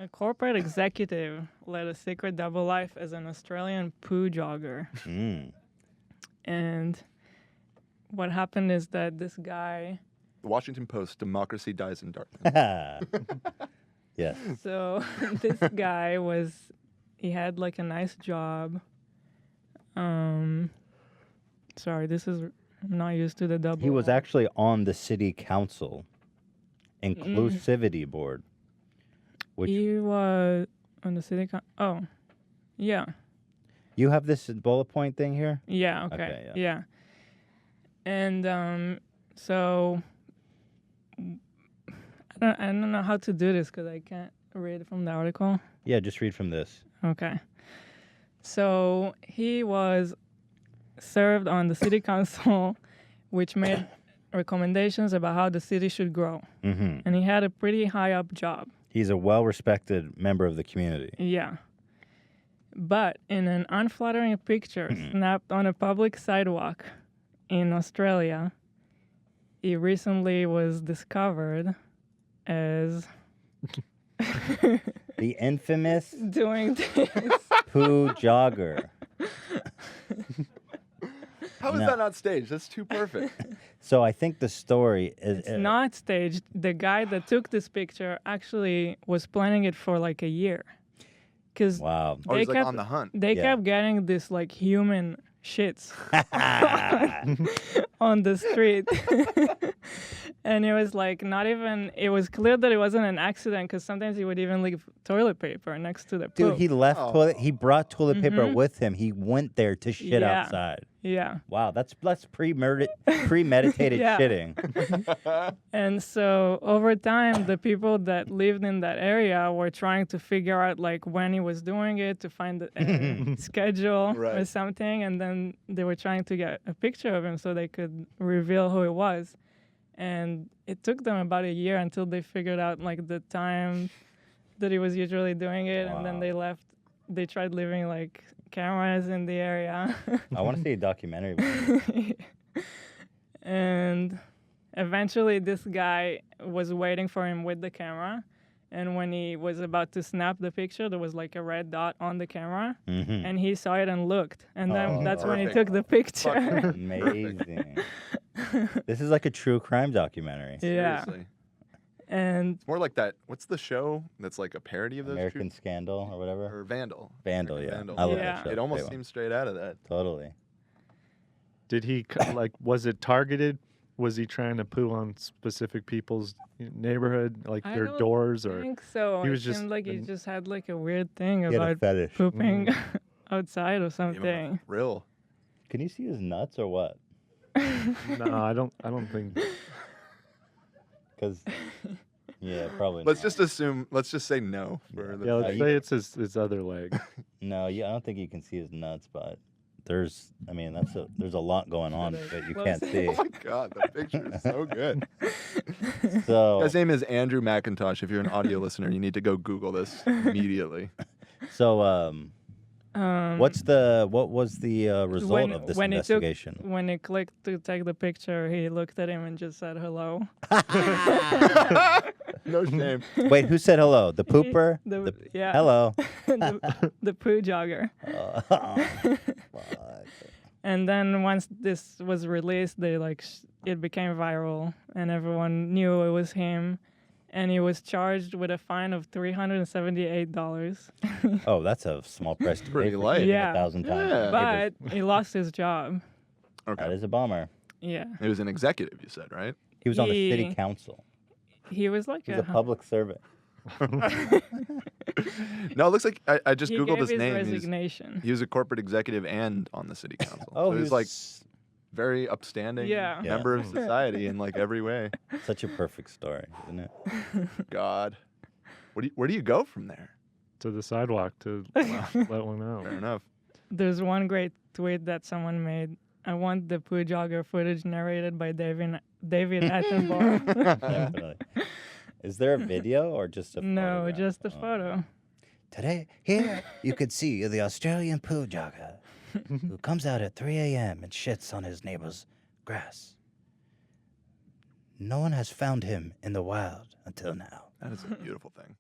A corporate executive led a secret double life as an Australian poo jogger. And what happened is that this guy... The Washington Post, democracy dies in darkness. Yes. So this guy he had like a nice job. Sorry, I'm not used to the double. He was actually on the city council inclusivity board. Which he was on the city council. Oh, yeah. You have this bullet point thing here? Yeah, okay. Yeah. And so I don't know how to do this because I can't read from the article. Yeah, just read from this. Okay. So he was served on the city council, which made recommendations about how the city should grow. Mm-hmm. And he had a pretty high up job. He's a well-respected member of the community. Yeah. But in an unflattering picture snapped on a public sidewalk in Australia, he recently was discovered as the infamous doing this. poo jogger. How is that not staged? That's too perfect. So I think the story is... It's not staged. The guy that took this picture actually was planning it for like a year. Wow. He's like on the hunt. They kept getting this like human shits on the street. And it was like not even, it was clear that it wasn't an accident because sometimes he would even leave toilet paper next to the poop. Dude, he left he brought toilet paper with him. He went there to shit outside. Yeah. Wow, that's premeditated shitting. And so over time, the people that lived in that area were trying to figure out like when he was doing it to find the schedule or something. And then they were trying to get a picture of him so they could reveal who it was. And it took them about a year until they figured out like the time that he was usually doing it. Wow. And then they left. They tried leaving like cameras in the area. I want to see a documentary. And eventually this guy was waiting for him with the camera. And when he was about to snap the picture, there was like a red dot on the camera. Mm-hmm. And he saw it and looked. And then that's when he took the picture. Amazing. This is like a true crime documentary. Yeah. Seriously. And it's more like that. What's the show that's like a parody of those? American Scandal or whatever? Or Vandal. Vandal, yeah. Vandal. I love that show. It almost seems straight out of that. Totally. Did he, like, was it targeted? Was he trying to poo on specific people's neighborhood, like their doors? Or I think so. He was it seemed like he just had like a weird thing about pooping outside or something. Real. Can you see his nuts or what? No, I don't think. Because, yeah, probably. Let's just assume. Let's just say no. Let's say it's his other leg. No, I don't think you can see his nuts, but there's a lot going on that you can't see. Oh my God, the picture is so good. So his name is Andrew McIntosh. If you're an audio listener, you need to go Google this immediately. So, what was the result of this investigation? When he clicked to take the picture, he looked at him and just said hello. No shame. Wait, who said hello? The pooper? Yeah. Hello. the poo jogger. And then once this was released, it became viral, and everyone knew it was him. And he was charged with a fine of $378. Oh, that's a small price to pay for 1,000 times. Yeah. But he lost his job. Okay. That is a bummer. Yeah. He was an executive, you said, right? He was on the city council. He was like a public servant. No, it looks like I just Googled his name. Resignation. He was a corporate executive and on the city council. Oh, so he was like very upstanding member of society in like every way. Such a perfect story, isn't it? God. Where do you go from there? To the sidewalk to let one know. Fair enough. There's one great tweet that someone made. I want the poo jogger footage narrated by David Attenborough. Definitely. Is there a video or just a photo? No, just a photo. Today, here, you could see the Australian poo jogger who comes out at 3 a.m. and shits on his neighbor's grass. No one has found him in the wild until now. That is a beautiful thing.